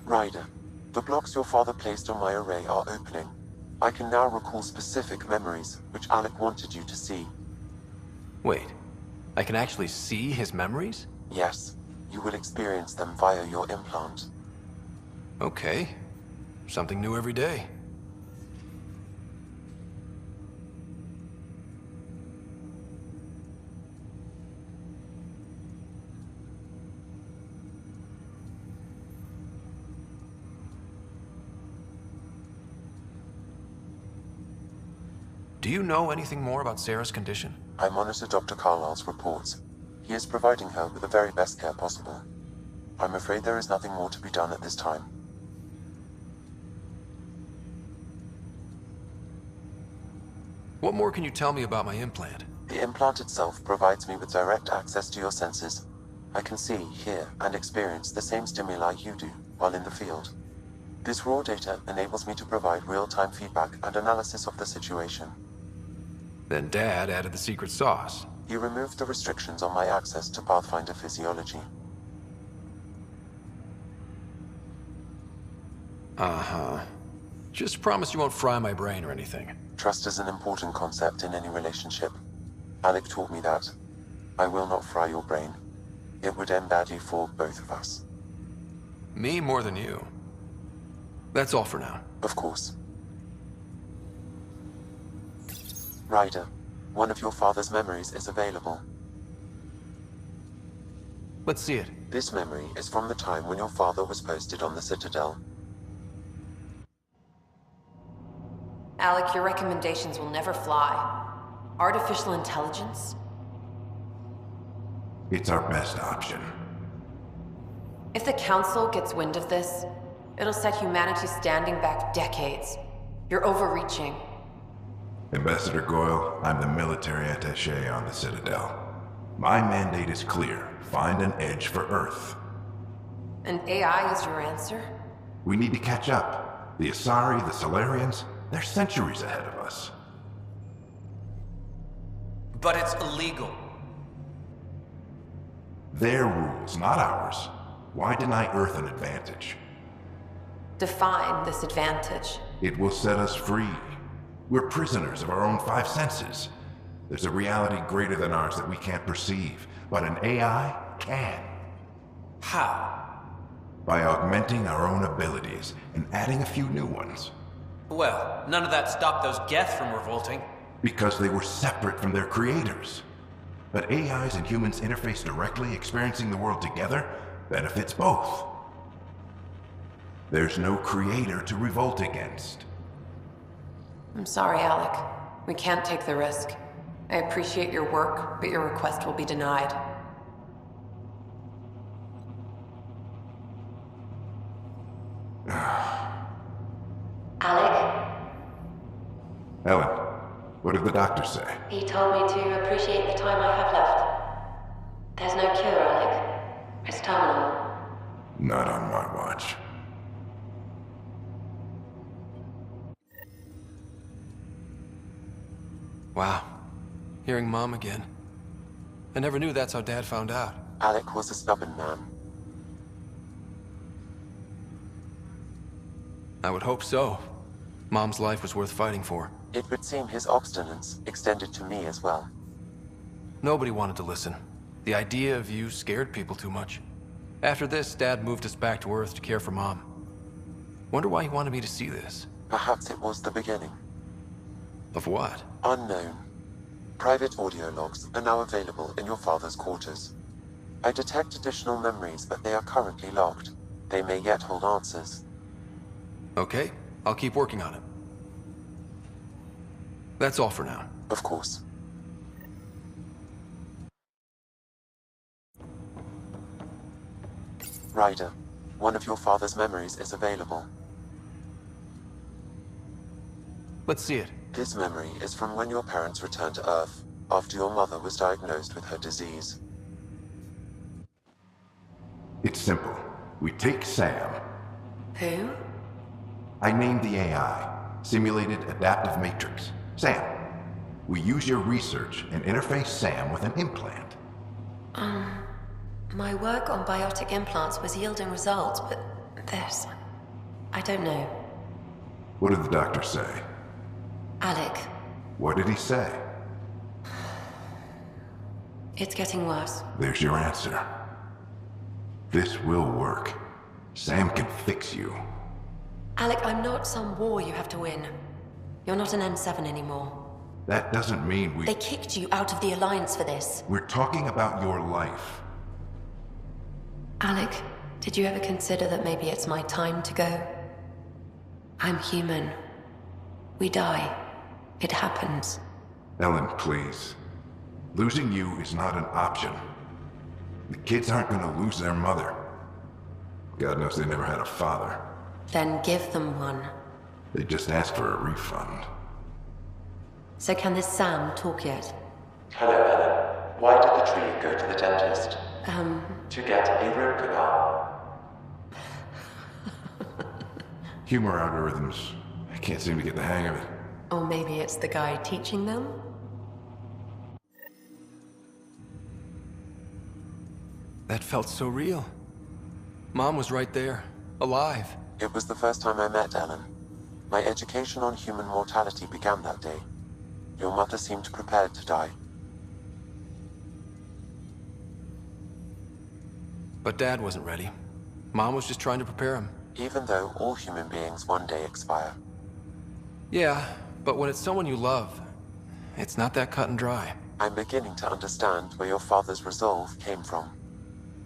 Ryder, the blocks your father placed on my array are opening. I can now recall specific memories, which Alec wanted you to see. Wait, I can actually see his memories? Yes, you will experience them via your implant. Okay. Something new every day. Do you know anything more about Sarah's condition? I monitor Dr. Carlisle's reports. He is providing her with the very best care possible. I'm afraid there is nothing more to be done at this time. What more can you tell me about my implant? The implant itself provides me with direct access to your senses. I can see, hear, and experience the same stimuli you do while in the field. This raw data enables me to provide real-time feedback and analysis of the situation. Then Dad added the secret sauce. He removed the restrictions on my access to Pathfinder physiology. Uh-huh. Just promise you won't fry my brain or anything. Trust is an important concept in any relationship. Alec taught me that. I will not fry your brain. It would end badly for both of us. Me more than you. That's all for now. Of course. Ryder, one of your father's memories is available. Let's see it. This memory is from the time when your father was posted on the Citadel. Alec, your recommendations will never fly. Artificial intelligence? It's our best option. If the Council gets wind of this, it'll set humanity standing back decades. You're overreaching. Ambassador Goyle, I'm the military attaché on the Citadel. My mandate is clear. Find an edge for Earth. And AI is your answer? We need to catch up. The Asari, the Solarians, they're centuries ahead of us. But it's illegal. Their rules, not ours. Why deny Earth an advantage? Define this advantage. It will set us free. We're prisoners of our own five senses. There's a reality greater than ours that we can't perceive, but an AI can. How? By augmenting our own abilities and adding a few new ones. Well, none of that stopped those Geth from revolting. Because they were separate from their creators. But AIs and humans interface directly, experiencing the world together, benefits both. There's no creator to revolt against. I'm sorry, Alec. We can't take the risk. I appreciate your work, but your request will be denied. Alec? Ellen, what did the doctor say? He told me to appreciate the time I have left. There's no cure, Alec. It's terminal. Not on my watch. Wow. Hearing Mom again. I never knew that's how Dad found out. Alec was a stubborn man. I would hope so. Mom's life was worth fighting for. It would seem his obstinance extended to me as well. Nobody wanted to listen. The idea of you scared people too much. After this, Dad moved us back to Earth to care for Mom. Wonder why he wanted me to see this. Perhaps it was the beginning. Of what? Unknown. Private audio logs are now available in your father's quarters. I detect additional memories, but they are currently locked. They may yet hold answers. Okay, I'll keep working on it. That's all for now. Of course. Ryder, one of your father's memories is available. Let's see it. This memory is from when your parents returned to Earth, after your mother was diagnosed with her disease. It's simple. We take Sam. Who? I named the AI, Simulated Adaptive Matrix. Sam. We use your research and interface Sam with an My work on biotic implants was yielding results, but I don't know. What did the doctor say? Alec, What did he say? it's getting worse. There's your answer. This will work. Sam can fix you. Alec, I'm not some war you have to win. You're not an N7 anymore. That doesn't mean They kicked you out of the Alliance for this. We're talking about your life. Alec, did you ever consider that maybe it's my time to go? I'm human. We die. It happens. Ellen, please. Losing you is not an option. The kids aren't gonna lose their mother. God knows they never had a father. Then give them one. They just asked for a refund. So can this Sam talk yet? Hello, Ellen. Why did the tree go to the dentist? To get a root canal. Humor algorithms. I can't seem to get the hang of it. Or maybe it's the guy teaching them? That felt so real. Mom was right there, alive. It was the first time I met Ellen. My education on human mortality began that day. Your mother seemed prepared to die. But Dad wasn't ready. Mom was just trying to prepare him. Even though all human beings one day expire. Yeah, but when it's someone you love, it's not that cut and dry. I'm beginning to understand where your father's resolve came from.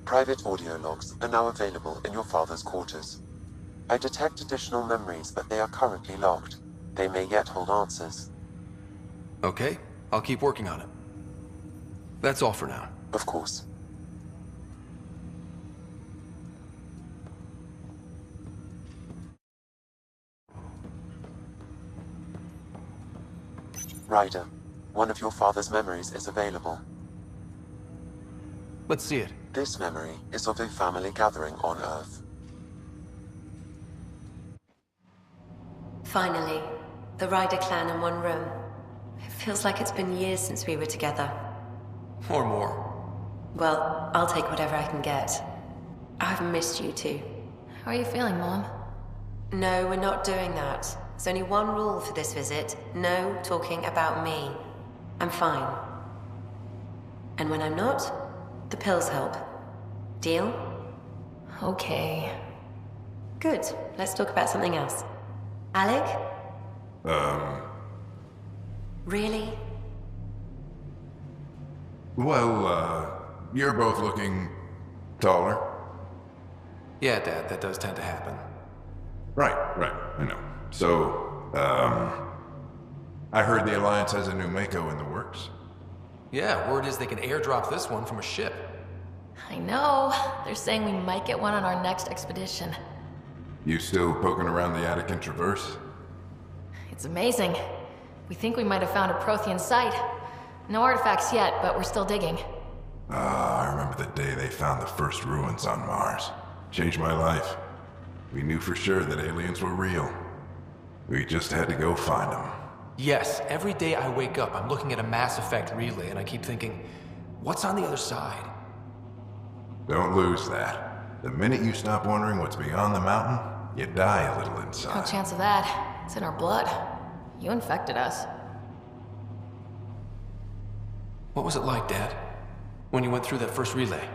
Private audio logs are now available in your father's quarters. I detect additional memories, but they are currently logged. They may yet hold answers. Okay, I'll keep working on it. That's all for now. Of course. Ryder, one of your father's memories is available. Let's see it. This memory is of a family gathering on Earth. Finally, the Ryder clan in one room. It feels like it's been years since we were together. Or more. Well, I'll take whatever I can get. I've missed you too. How are you feeling, Mom? No, we're not doing that. There's only one rule for this visit. No talking about me. I'm fine. And when I'm not, the pills help. Deal? Okay. Good. Let's talk about something else. Alec? Really? Well, you're both looking taller. Yeah, Dad, that does tend to happen. Right, I know. So, I heard the Alliance has a new Mako in the works. Yeah, word is they can airdrop this one from a ship. I know. They're saying we might get one on our next expedition. You still poking around the Attican Traverse? It's amazing. We think we might have found a Prothean site. No artifacts yet, but we're still digging. I remember the day they found the first ruins on Mars. Changed my life. We knew for sure that aliens were real. We just had to go find them. Yes, every day I wake up, I'm looking at a Mass Effect relay and I keep thinking, what's on the other side? Don't lose that. The minute you stop wondering what's beyond the mountain, you die a little No inside. chance of that. It's in our blood. You infected us. What was it like, Dad? When you went through that first relay?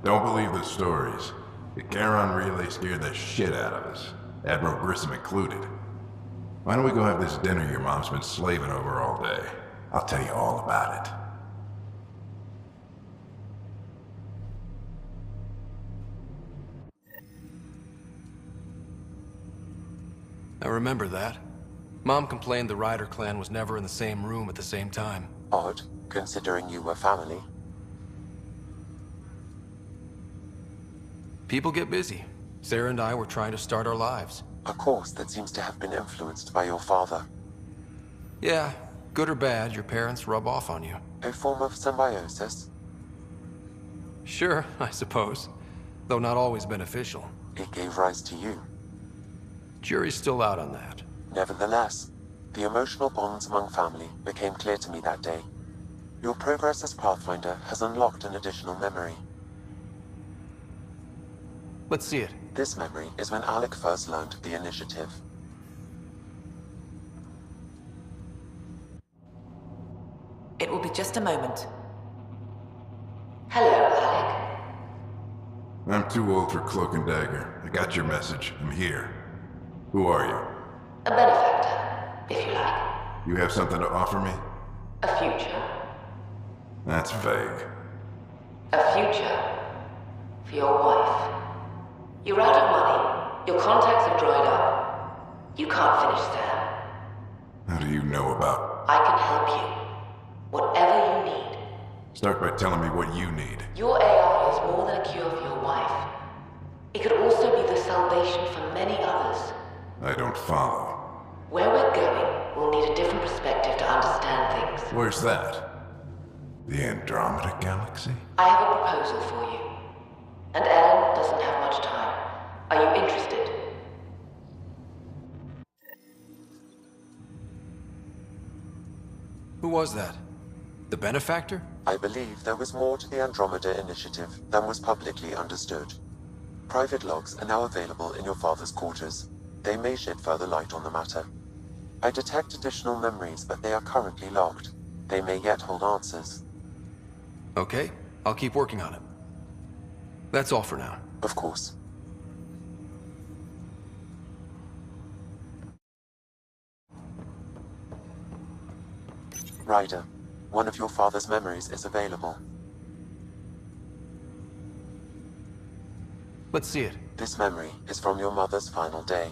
Don't believe the stories. The Charon relay scared the shit out of us. Admiral Grissom included. Why don't we go have this dinner your mom's been slaving over all day? I'll tell you all about it. I remember that. Mom complained the Ryder clan was never in the same room at the same time. Odd, considering you were family. People get busy. Sarah and I were trying to start our lives. A course that seems to have been influenced by your father. Yeah, good or bad, your parents rub off on you. A form of symbiosis. Sure, I suppose. Though not always beneficial. It gave rise to you. Jury's still out on that. Nevertheless, the emotional bonds among family became clear to me that day. Your progress as Pathfinder has unlocked an additional memory. Let's see it. This memory is when Alec first learned the initiative. It will be just a moment. Hello, Alec. I'm too old for cloak and dagger. I got your message. I'm here. Who are you? A benefactor, if you like. You have something to offer me? A future. That's vague. A future. For your wife. You're out of money. Your contacts have dried up. You can't finish Sam. How do you know about... I can help you. Whatever you need. Start by telling me what you need. Your AI is more than a cure for your wife. It could also be the salvation for many others. I don't follow. Where we're going, we'll need a different perspective to understand things. Where's that? The Andromeda Galaxy? I have a proposal for you. And Ellen doesn't have much time. Are you interested? Who was that? The Benefactor? I believe there was more to the Andromeda Initiative than was publicly understood. Private logs are now available in your father's quarters. They may shed further light on the matter. I detect additional memories, but they are currently logged. They may yet hold answers. Okay, I'll keep working on it. That's all for now. Of course. Ryder, one of your father's memories is available. Let's see it. This memory is from your mother's final day.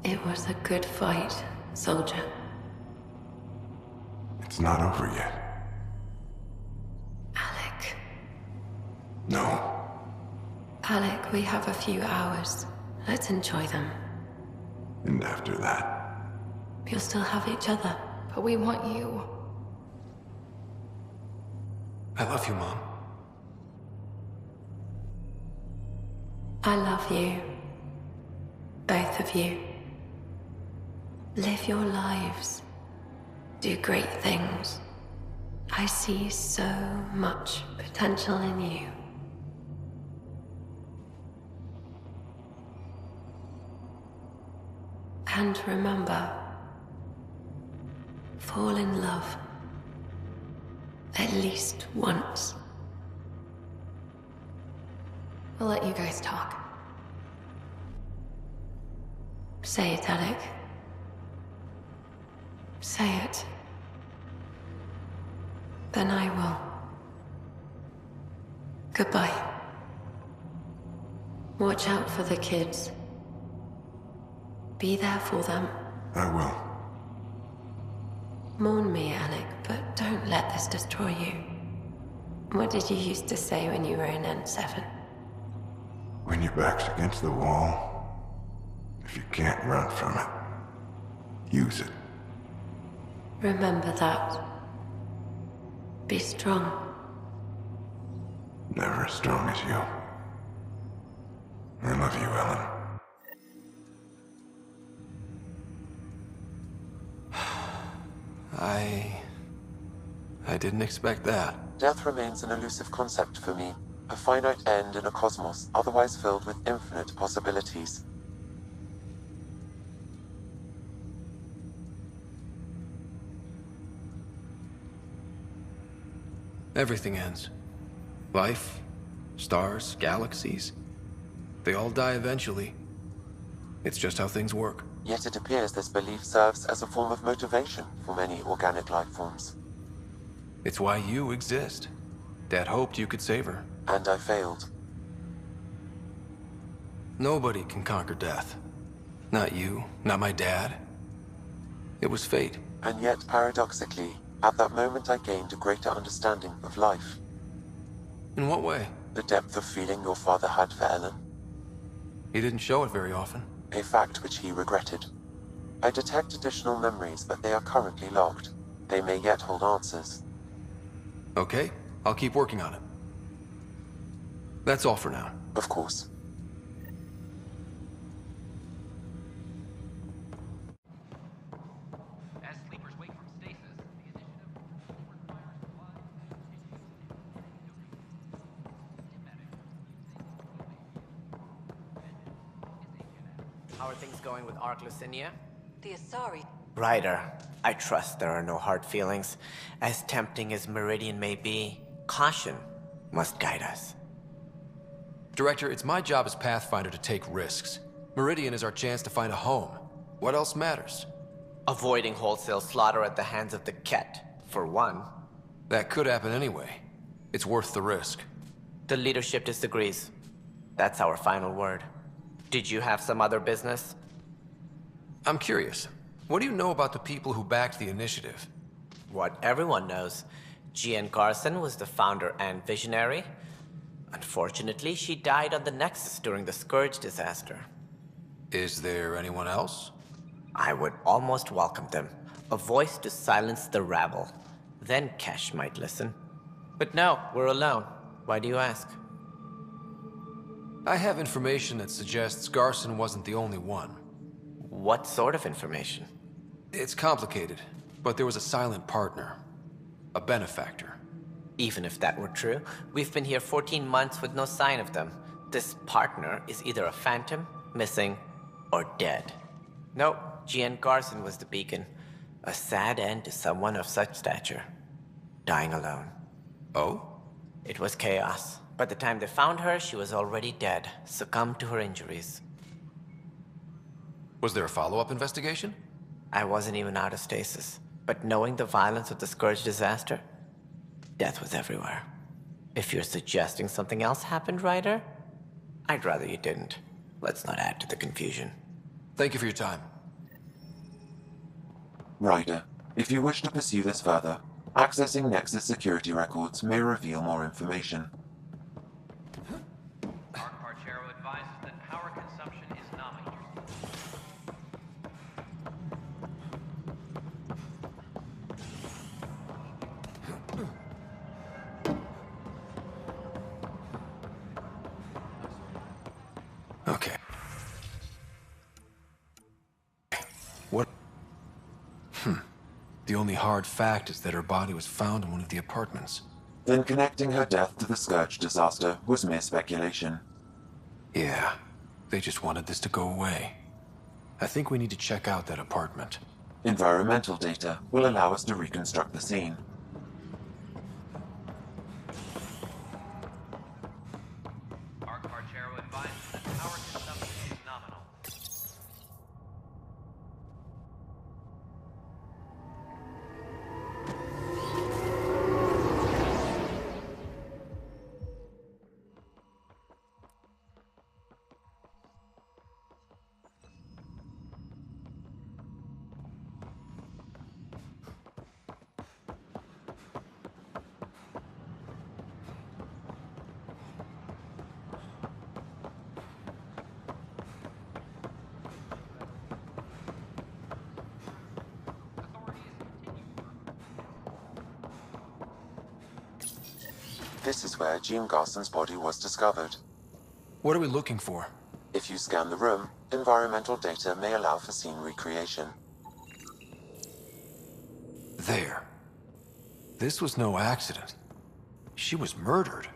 It was a good fight, soldier. It's not over yet. Alec. No. Alec, we have a few hours. Let's enjoy them. And after that? You'll still have each other. But we want you. I love you, Mom. I love you. Both of you. Live your lives. Do great things. I see so much potential in you. And remember, fall in love. At least once. We'll let you guys talk. Say it, Alec. Say it. Then I will. Goodbye. Watch out for the kids. Be there for them. I will. Mourn me, Alec, but don't let this destroy you. What did you used to say when you were in N7? When your back's against the wall, if you can't run from it, use it. Remember that. Be strong. Never as strong as you. I love you, Ellen. I didn't expect that. Death remains an elusive concept for me, a finite end in a cosmos otherwise filled with infinite possibilities. Everything ends. Life, stars, galaxies. They all die eventually. It's just how things work. Yet it appears this belief serves as a form of motivation for many organic life forms. It's why you exist. Dad hoped you could save her. And I failed. Nobody can conquer death. Not you, not my dad. It was fate. And yet, paradoxically, at that moment I gained a greater understanding of life. In what way? The depth of feeling your father had for Ellen. He didn't show it very often. A fact which he regretted. I detect additional memories, but they are currently logged. They may yet hold answers. Okay, I'll keep working on it. That's all for now. Of course. How are things going with Ark Lucinia? The Asari. Ryder, I trust there are no hard feelings. As tempting as Meridian may be, caution must guide us. Director, it's my job as Pathfinder to take risks. Meridian is our chance to find a home. What else matters? Avoiding wholesale slaughter at the hands of the Ket, for one. That could happen anyway. It's worth the risk. The leadership disagrees. That's our final word. Did you have some other business? I'm curious. What do you know about the people who backed the initiative? What everyone knows. Jien Garson was the founder and visionary. Unfortunately, she died on the Nexus during the Scourge disaster. Is there anyone else? I would almost welcome them. A voice to silence the rabble. Then Kesh might listen. But no, we're alone. Why do you ask? I have information that suggests Garson wasn't the only one. What sort of information? It's complicated, but there was a silent partner. A benefactor. Even if that were true, we've been here 14 months with no sign of them. This partner is either a phantom, missing, or dead. Nope, Jien Garson was the beacon. A sad end to someone of such stature. Dying alone. Oh? It was chaos. By the time they found her, she was already dead, succumbed to her injuries. Was there a follow-up investigation? I wasn't even out of stasis, but knowing the violence of the Scourge disaster, death was everywhere. If you're suggesting something else happened, Ryder, I'd rather you didn't. Let's not add to the confusion. Thank you for your time. Ryder, if you wish to pursue this further, accessing Nexus security records may reveal more information. Archero advises that power consumption is nominal. Okay. What? The only hard fact is that her body was found in one of the apartments. Then connecting her death to the Scourge disaster was mere speculation. Yeah, they just wanted this to go away. I think we need to check out that apartment. Environmental data will allow us to reconstruct the scene. Archero advises that power consumption is nominal. This is where Jien Garson's body was discovered. What are we looking for? If you scan the room, environmental data may allow for scene recreation. There. This was no accident. She was murdered.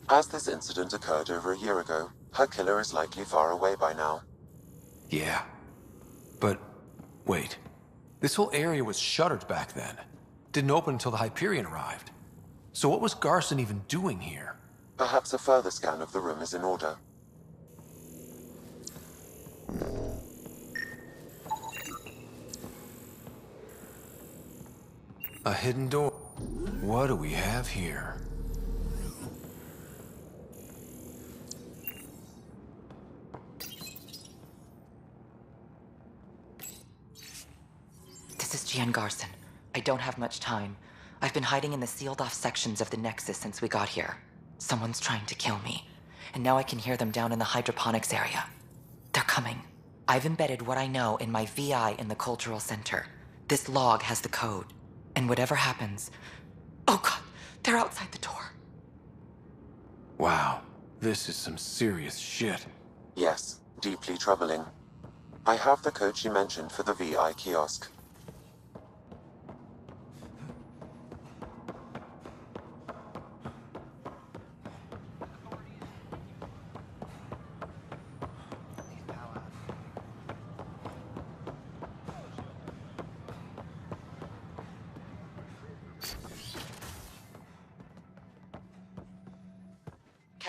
As this incident occurred over a year ago, her killer is likely far away by now. Yeah. But, wait. This whole area was shuttered back then. Didn't open until the Hyperion arrived. So what was Garson even doing here? Perhaps a further scan of the room is in order. A hidden door. What do we have here? This is Jien Garson. I don't have much time. I've been hiding in the sealed-off sections of the Nexus since we got here. Someone's trying to kill me, and now I can hear them down in the hydroponics area. They're coming. I've embedded what I know in my VI in the Cultural Center. This log has the code, and whatever happens... Oh god, they're outside the door. Wow, this is some serious shit. Yes, deeply troubling. I have the code she mentioned for the VI kiosk.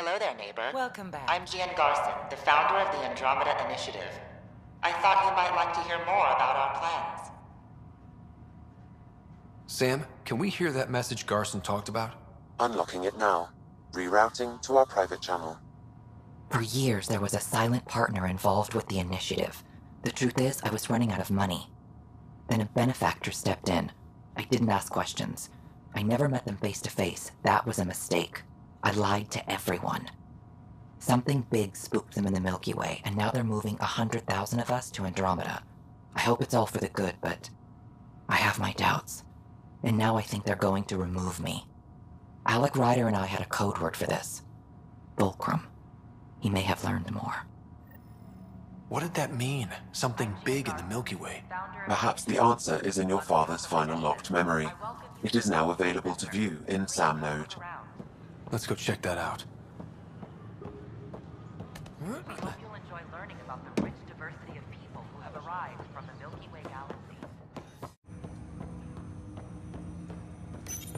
Hello there, neighbor. Welcome back. I'm Jien Garson, the founder of the Andromeda Initiative. I thought you might like to hear more about our plans. Sam, can we hear that message Garson talked about? Unlocking it now. Rerouting to our private channel. For years, there was a silent partner involved with the initiative. The truth is, I was running out of money. Then a benefactor stepped in. I didn't ask questions. I never met them face to face. That was a mistake. I lied to everyone. Something big spooked them in the Milky Way, and now they're moving 100,000 of us to Andromeda. I hope it's all for the good, but I have my doubts. And now I think they're going to remove me. Alec Ryder and I had a code word for this. Fulcrum. He may have learned more. What did that mean? Something big in the Milky Way? Perhaps the answer is in your father's final locked memory. It is now available to view in Sam Node. Let's go check that out. You'll enjoy learning about the rich diversity of people who have arrived from the Milky Way galaxy.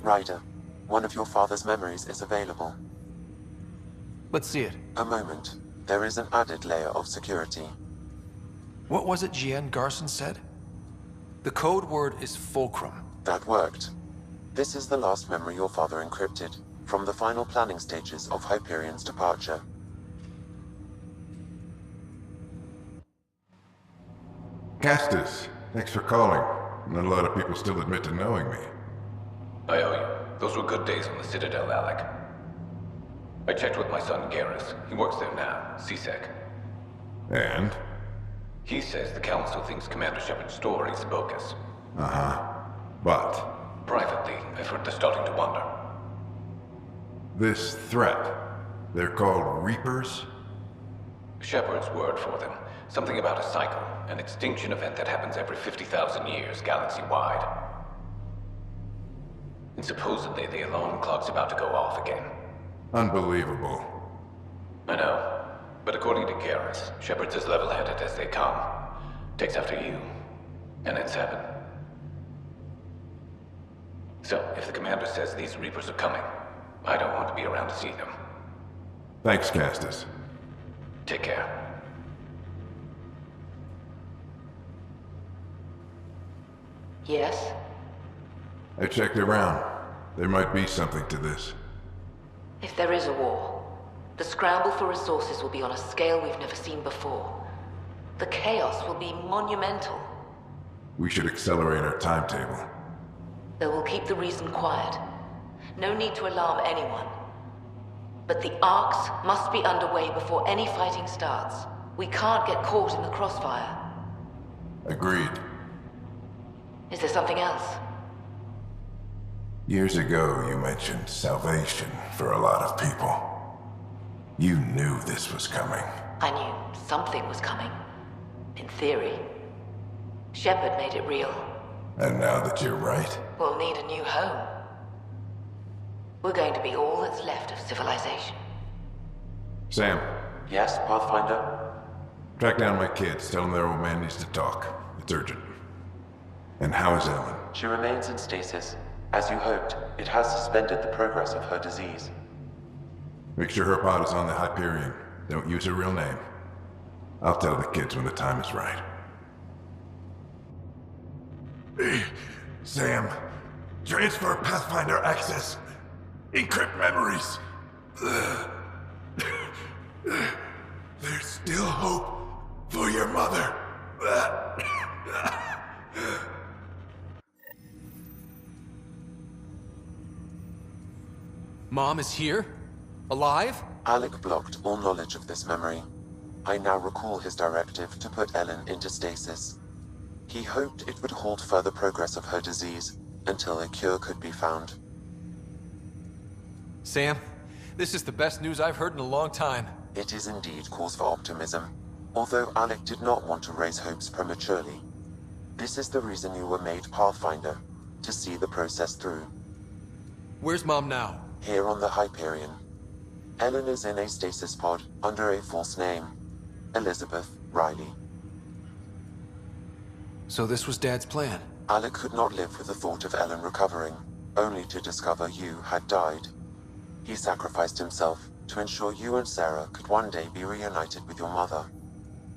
Ryder, one of your father's memories is available. Let's see it. A moment. There is an added layer of security. What was it Jien Garson said? The code word is fulcrum. That worked. This is the last memory your father encrypted, from the final planning stages of Hyperion's departure. Castus, thanks for calling. Not a lot of people still admit to knowing me. I owe you. Those were good days on the Citadel, Alec. I checked with my son Garrus. He works there now, CSEC. And? He says the Council thinks Commander Shepard's story is bogus. Uh-huh. But? Privately, I've heard they're starting to wonder. This threat, they're called Reapers? Shepard's word for them. Something about a cycle, an extinction event that happens every 50,000 years, galaxy-wide. And supposedly the alarm clock's about to go off again. Unbelievable. I know. But according to Garrus, Shepard's as level-headed as they come. Takes after you. And it's heaven. So, if the commander says these Reapers are coming, I don't want to be around to see them. Thanks, Castus. Take care. Yes? I checked around. There might be something to this. If there is a war, the scramble for resources will be on a scale we've never seen before. The chaos will be monumental. We should accelerate our timetable. They will keep the reason quiet. No need to alarm anyone. But the arcs must be underway before any fighting starts. We can't get caught in the crossfire. Agreed. Is there something else? Years ago, you mentioned salvation for a lot of people. You knew this was coming. I knew something was coming. In theory. Shepard made it real. And now that you're right, We'll need a new home. We're going to be all that's left of civilization. Sam, Yes, Pathfinder? track down my kids. Tell them their old man needs to talk. It's urgent. And how is Ellen? She remains in stasis. As you hoped, it has suspended the progress of her disease. Make sure her pod is on the Hyperion. Don't use her real name. I'll tell the kids when the time is right. Sam, transfer Pathfinder access. Encrypt memories. There's still hope for your mother. Mom is here? Alive? Alec blocked all knowledge of this memory. I now recall his directive to put Ellen into stasis. He hoped it would halt further progress of her disease until a cure could be found. Sam, this is the best news I've heard in a long time. It is indeed cause for optimism, although Alec did not want to raise hopes prematurely. This is the reason you were made Pathfinder, to see the process through. Where's Mom now? Here on the Hyperion. Ellen is in a stasis pod under a false name, Elizabeth Riley. So this was Dad's plan? Alec could not live with the thought of Ellen recovering, only to discover you had died. He sacrificed himself, to ensure you and Sarah could one day be reunited with your mother.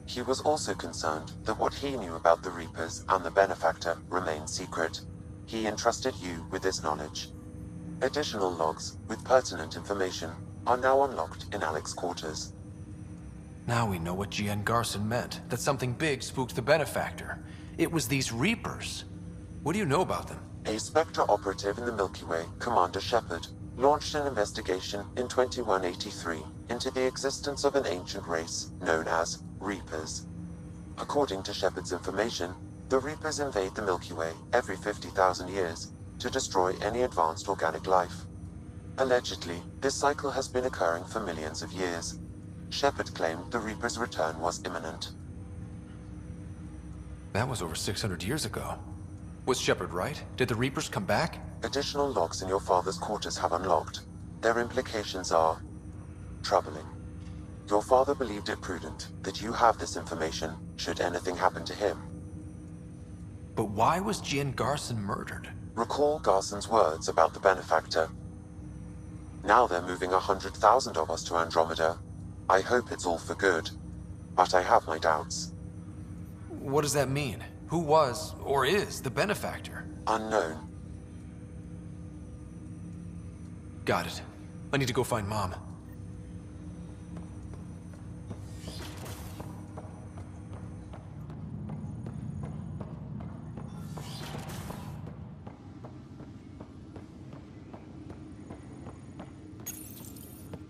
He was also concerned that what he knew about the Reapers and the Benefactor remained secret. He entrusted you with this knowledge. Additional logs with pertinent information are now unlocked in Alec's quarters. Now we know what Jien Garson meant, that something big spooked the Benefactor. It was these Reapers. What do you know about them? A Spectre operative in the Milky Way, Commander Shepard, launched an investigation in 2183 into the existence of an ancient race known as Reapers. According to Shepard's information, the Reapers invade the Milky Way every 50,000 years to destroy any advanced organic life. Allegedly, this cycle has been occurring for millions of years. Shepard claimed the Reapers' return was imminent. That was over 600 years ago. Was Shepard right? Did the Reapers come back? Additional logs in your father's quarters have unlocked. Their implications are troubling. Your father believed it prudent that you have this information should anything happen to him. But why was Jien Garson murdered? Recall Garson's words about the Benefactor. Now they're moving 100,000 of us to Andromeda. I hope it's all for good, but I have my doubts. What does that mean? Who was, or is, the Benefactor? Unknown. Got it. I need to go find Mom.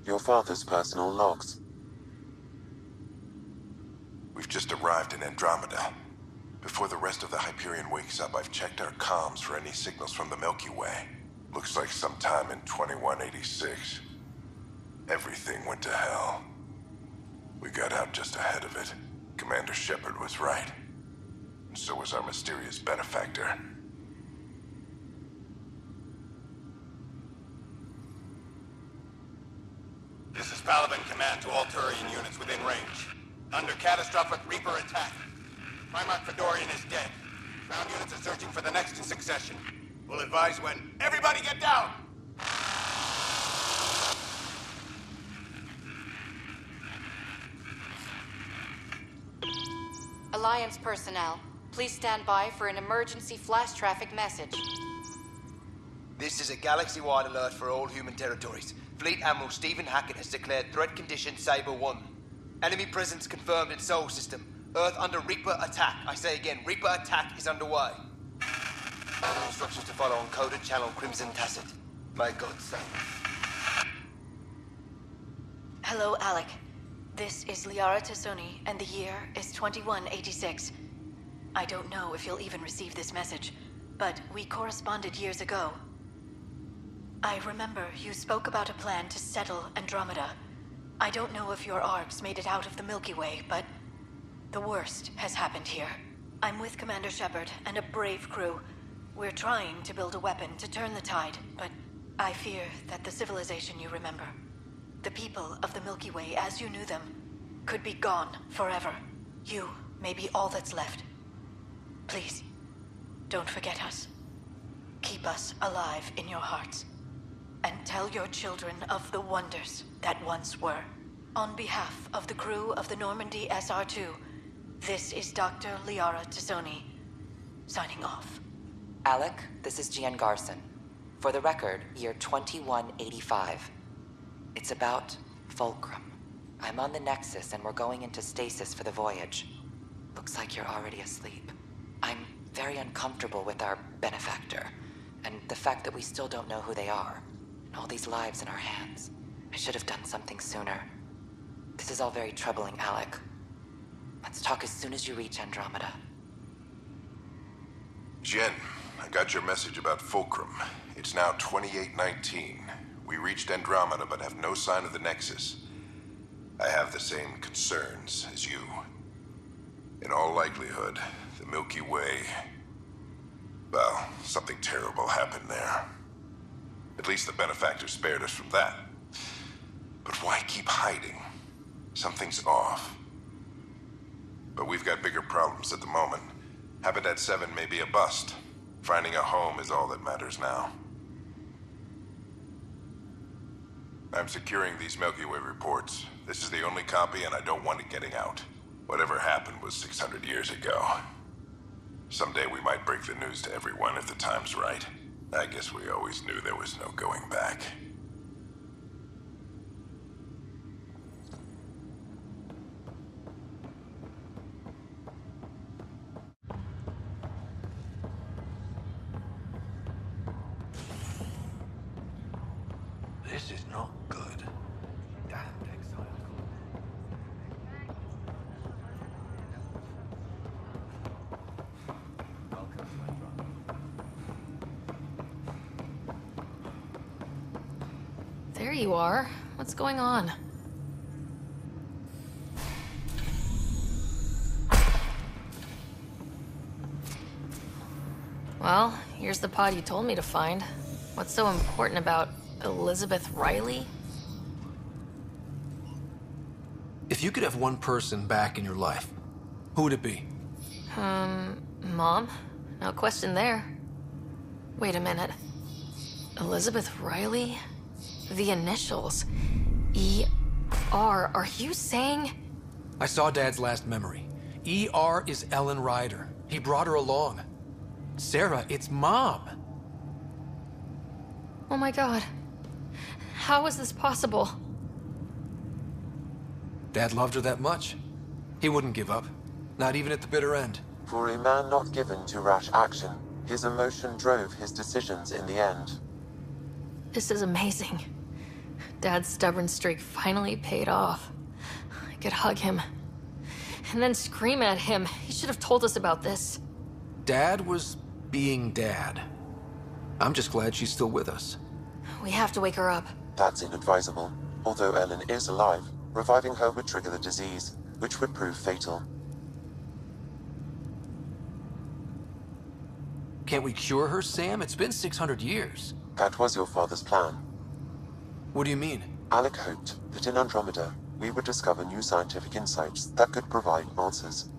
Your father's personal logs. We've just arrived in Andromeda. Before the rest of the Hyperion wakes up, I've checked our comms for any signals from the Milky Way. Looks like sometime in 2186. Everything went to hell. We got out just ahead of it. Commander Shepard was right. And so was our mysterious Benefactor. This is Paladin Command to all Turian units within range. Under catastrophic Reaper attack. Primarch Fedorian is dead. Ground units are searching for the next in succession. We'll advise when. Everybody get down! Alliance personnel, please stand by for an emergency flash traffic message. This is a galaxy-wide alert for all human territories. Fleet Admiral Stephen Hackett has declared threat condition Saber 1. Enemy presence confirmed in Sol System. Earth under Reaper attack. I say again, Reaper attack is underway. Instructions to follow on coded channel Crimson Tacit. May God save. Hello, Alec. This is Liara Tassoni, and the year is 2186. I don't know if you'll even receive this message, but we corresponded years ago. I remember you spoke about a plan to settle Andromeda. I don't know if your arcs made it out of the Milky Way, but the worst has happened here. I'm with Commander Shepard and a brave crew. We're trying to build a weapon to turn the tide, but I fear that the civilization you remember, the people of the Milky Way as you knew them, could be gone forever. You may be all that's left. Please, don't forget us. Keep us alive in your hearts. And tell your children of the wonders that once were. On behalf of the crew of the Normandy SR2, this is Dr. Liara Tassoni, signing off. Alec, this is Jien Garson. For the record, year 2185. It's about Fulcrum. I'm on the Nexus and we're going into stasis for the voyage. Looks like you're already asleep. I'm very uncomfortable with our Benefactor, and the fact that we still don't know who they are, and all these lives in our hands. I should have done something sooner. This is all very troubling, Alec. Let's talk as soon as you reach Andromeda. Jien, I got your message about Fulcrum. It's now 2819. We reached Andromeda but have no sign of the Nexus. I have the same concerns as you. In all likelihood, the Milky Way... well, something terrible happened there. At least the Benefactor spared us from that. But why keep hiding? Something's off. But we've got bigger problems at the moment. Habitat 7 may be a bust. Finding a home is all that matters now. I'm securing these Milky Way reports. This is the only copy, and I don't want it getting out. Whatever happened was 600 years ago. Someday we might break the news to everyone if the time's right. I guess we always knew there was no going back. This is not good. Damn exile. There you are. What's going on? Well, here's the pod you told me to find. What's so important about Elizabeth Riley? If you could have one person back in your life, who would it be? Mom? No question there. Wait a minute. Elizabeth Riley? The initials. E.R. Are you saying? I saw Dad's last memory. E.R. is Ellen Ryder. He brought her along. Sarah, it's Mom. Oh my god. How is this possible? Dad loved her that much. He wouldn't give up. Not even at the bitter end. For a man not given to rash action, his emotion drove his decisions in the end. This is amazing. Dad's stubborn streak finally paid off. I could hug him. And then scream at him. He should have told us about this. Dad was being Dad. I'm just glad she's still with us. We have to wake her up. That's inadvisable. Although Ellen is alive, reviving her would trigger the disease, which would prove fatal. Can't we cure her, Sam? It's been 600 years. That was your father's plan. What do you mean? Alec hoped that in Andromeda, we would discover new scientific insights that could provide answers.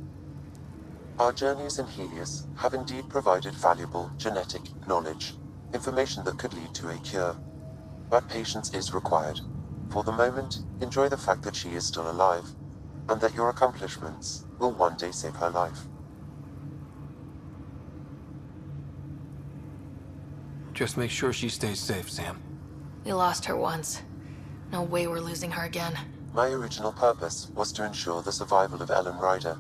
Our journeys in Helios have indeed provided valuable genetic knowledge, information that could lead to a cure. But patience is required. For the moment, enjoy the fact that she is still alive, and that your accomplishments will one day save her life. Just make sure she stays safe, Sam. We lost her once. No way we're losing her again. My original purpose was to ensure the survival of Ellen Ryder.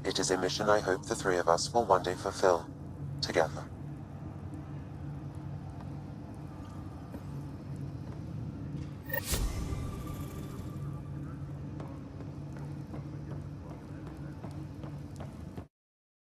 It is a mission I hope the three of us will one day fulfill, together.